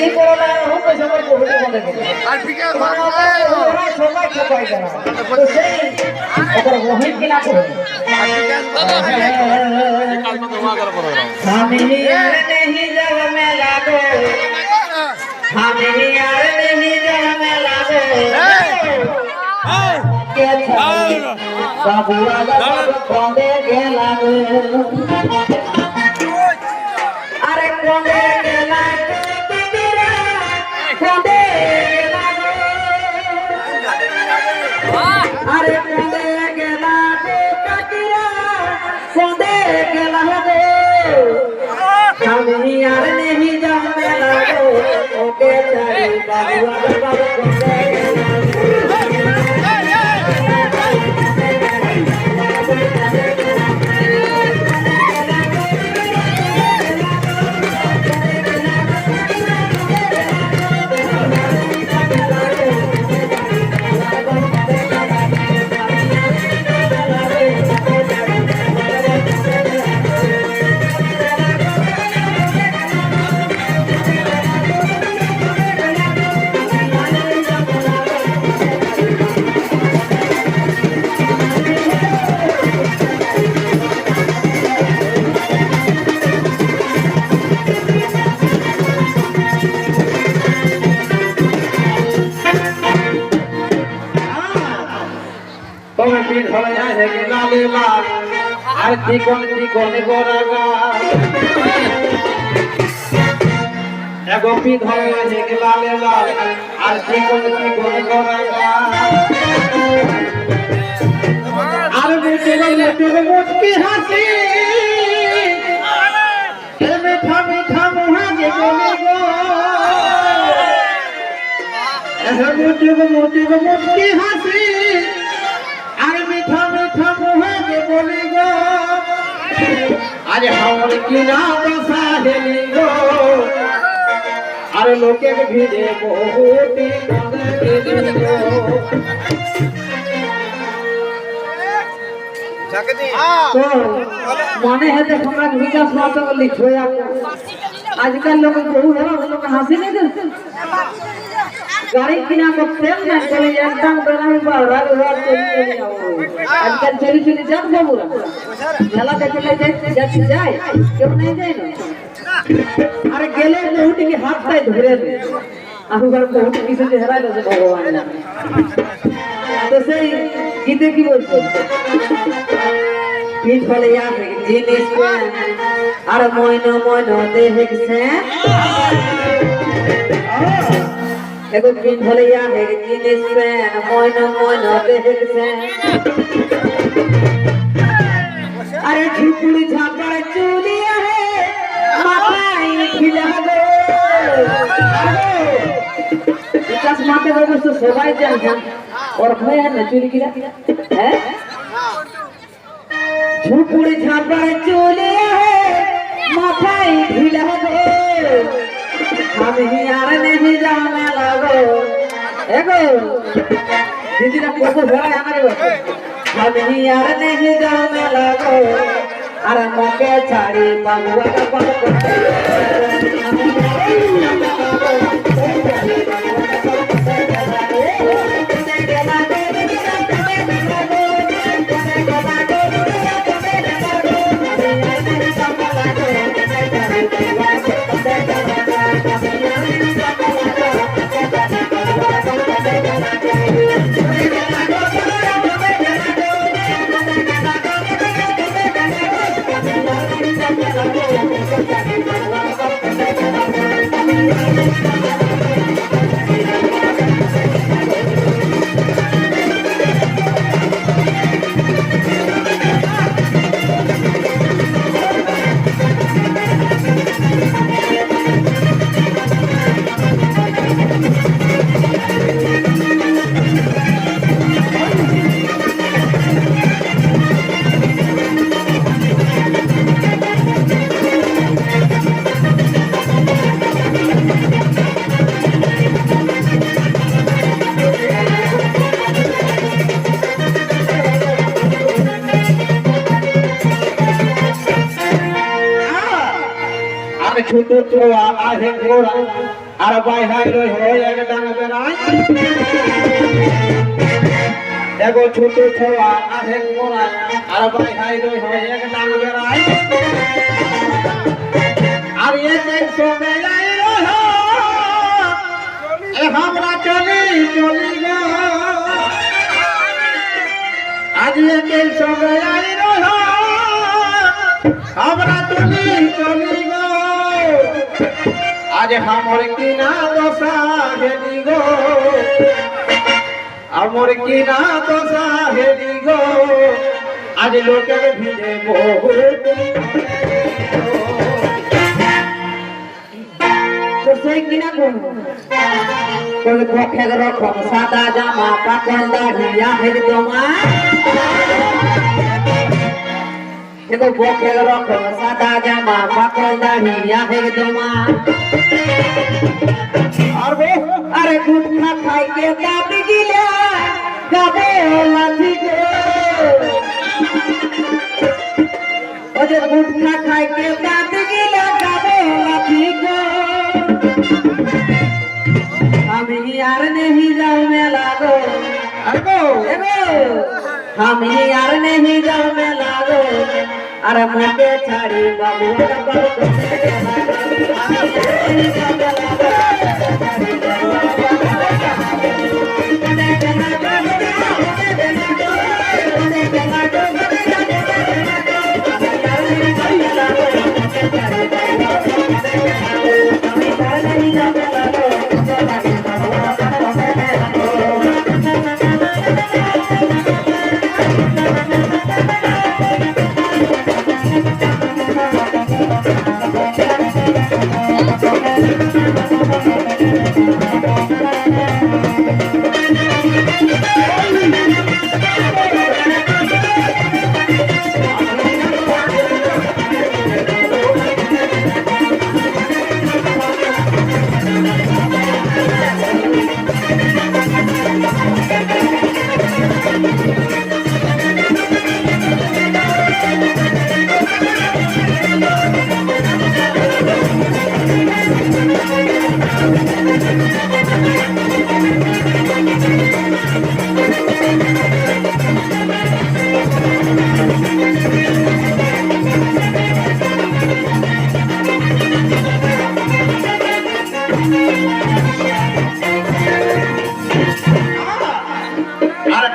এই করোনা হোক সবাই বহুত বন্ধ করে আর বিকাশ ওরা সবাই সবাই জানা তো সেই ওপর ওহিত কিনা করে আর বিকাশ কাল মত ওয়া করে পড়ো আমি यार नहीं जग में लागो আমি यार नहीं जग में लागो কে বাবু রাজা কোন্দে গেলা আরে কোন্দে গেলা अरे कोंदे गेला रे काकिरा कोंदे गेला रे हम यार नहीं जाने लगो ओके चारी बाबू बाबू कोंदे पीठ हो जाए कि लाले लाल आरती कोन गोरागा एगो पीठ हो जाए कि लाले लाल आरती कोन गोरागा आर बेटे मुस्की हंसी ए मीठा मीठा मुहा के बोले गो ए मुस्की हंसी अरे मीठा मीठा मुहे के बोली गो अरे हमर की ना बसा हेली गो अरे लोके के भीड़े बहुत गंदे गो जगदी तो माने है तो हमरा विकास बात को लिखोया आजकल लोग बहुत है लोग हंसी नहीं देते गाड़ी किना को तेल ना चले एकदम बना ही बाहर चली आजकल चली जात बाबूरा मेला देखे ले जाए क्यों नहीं जाए ना अरे गेले बहुत के हाथ पाए धरे आहु घर बहुत किसी से हरा दे भगवान तो सही गीते की बोलते पीठ वाले याद है जिनिस को अरे मोइनो देख से एगो पीठ वाले याद है जिनिस पे मोइनो देख से अरे झुपड़ी झापड़ चूलिया है माथाई खिला दो विकास माते बाबू तो सबाई जान और भाई है ना चूली किला है झुपड़ी झापड़ चूलिया है माथाई खिला दो हम यार नहीं जाने लगो एगो दीदी ना कोको भेड़ा हमारे बच्चे हम यार नहीं जाने लगो अरे मौके छाड़ी बाबुआ का पकड़ ছোয়া আহে ঘোড়া আর বাইহাই রই হয় এক ডাঙ বেড়াই এগো ছোট ছোয়া আহে ঘোড়া আর বাইহাই রই হয় এক ডাঙ বেড়াই আর এক সঙ্গে যাই রহ আমরা চলি চলি গো আজ এক সঙ্গে যাই রহ আমরা চলি চলি গো আজ हमर किना दशा हेली गो हमर किना दशा हेली गो आज लोकेर भिड़े बहुत তো সেই কিনা কোন পক্ষে রকম সাদা জামা পাকল দাঁড়িয়া হের তোমা এগো পক্ষে রকম সাদা জামা পাকল দাঁড়িয়া হের তোমা আরে গুটখা খাই কে দাঁত গিলা গাবে লাঠি গো ওরে গুটখা খাই কে দাঁত গিলা গাবে লাঠি গো আমি আর नहीं जाऊं मेला गो अरे हम यार नहीं जाऊं मेला गो अरे मोटे छाड़ी बाबू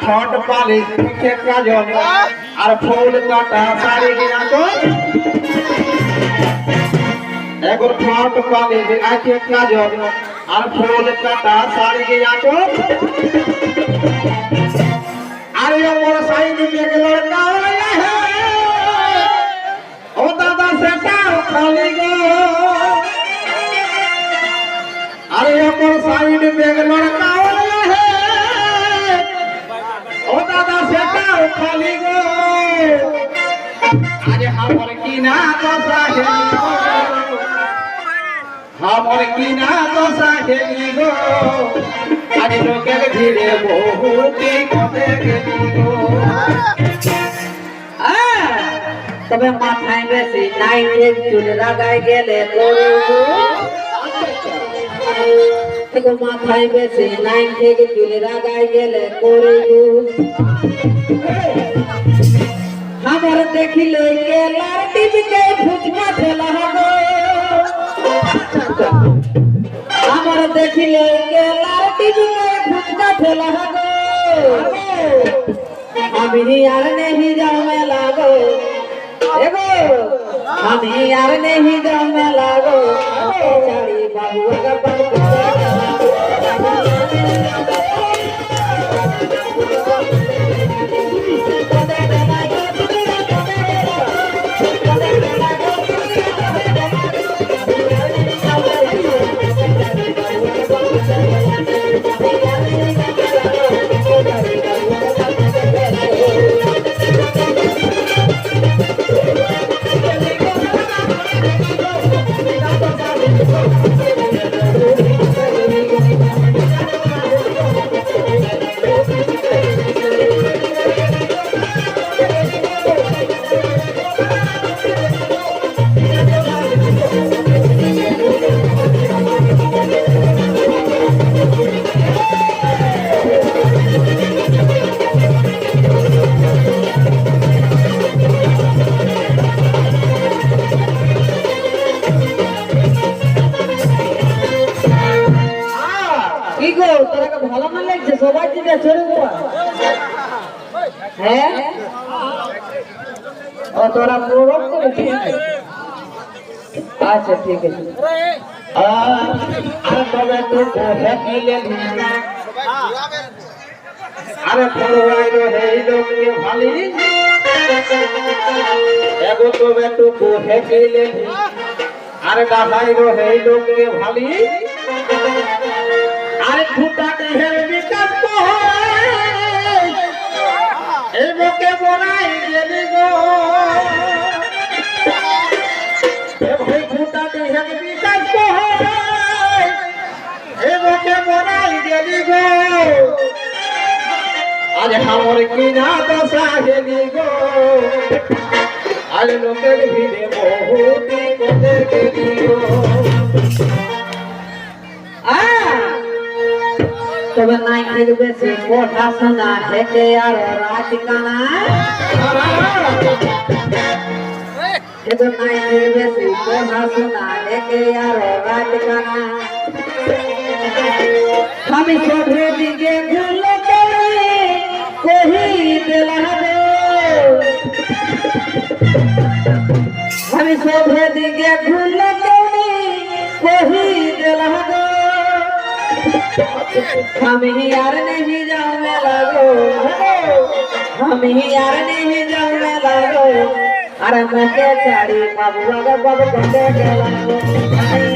ঠোঁট পালি মুখে কাজল আর ফুল কাটা শাড়ি গিয়া তো এগো ঠোঁট পালি আঁখে কাজল আর ফুল কাটা শাড়ি গিয়া তো আর মোর সাইড বেগ লড়কা ও দাদা সেটাও খালি গো আর মোর সাইড বেগ লড়কা खाली गो आज हमर किना दशा हेली गो हमर किना दशा हेली गो आज लोकेर धीरे बहुत कते गेली गो तबे माथाय बेसी नाइट एक चुल लागाय गेले तो एगो माथाय बेसी नाइट एक चुल लागाय गेले कोरे हमर देखिले के लार टिप के फुचका ठेला गो हमर देखिले के लार टिप के फुचका ठेला गो हम यार नहीं जाऊं मेला गो एगो हम यार नहीं जाऊं मेला गो चाड़ी बाबू का पर Thank you. ভালো না লাগছে সবাই দিকে ছেড়ে দেওয়া হ্যাঁ ও তোরা প্রোগ্রাম করেছিস আচ্ছা ঠিক আছে আর তবে তো হেকিলে আরে ফলবাই রে লোকে ভালি এগো তবে তো হেকিলে আরে ডাহাই রে লোকে ভালি আরে খুঁটা দেহের বিকাশ তো হয় এই লোকে বড়াই গেলি গো এ ভাই খুঁটা দেহের বিকাশ তো হয় এই লোকে বড়াই গেলি গো আজ আমার কিনা দশা গেলি গো আজ লোকের ভিড়ে বহুতি কোতে গেলি গো তবে নাই দেখবে সে কথা শোনা হেঁটে আর রাত কানা তবে নাই দেখবে সে কথা শোনা হেঁটে আর রাত কানা আমি সবে দিকে ভুলে কহি দিলা দে আমি সবে দিকে ভুলে কহি দিলা দে আমি यार नहीं जाने लगो আমি यार नहीं जाने लगो अरे मैं के चारी बाबू अगर बाबू बंदे के लगो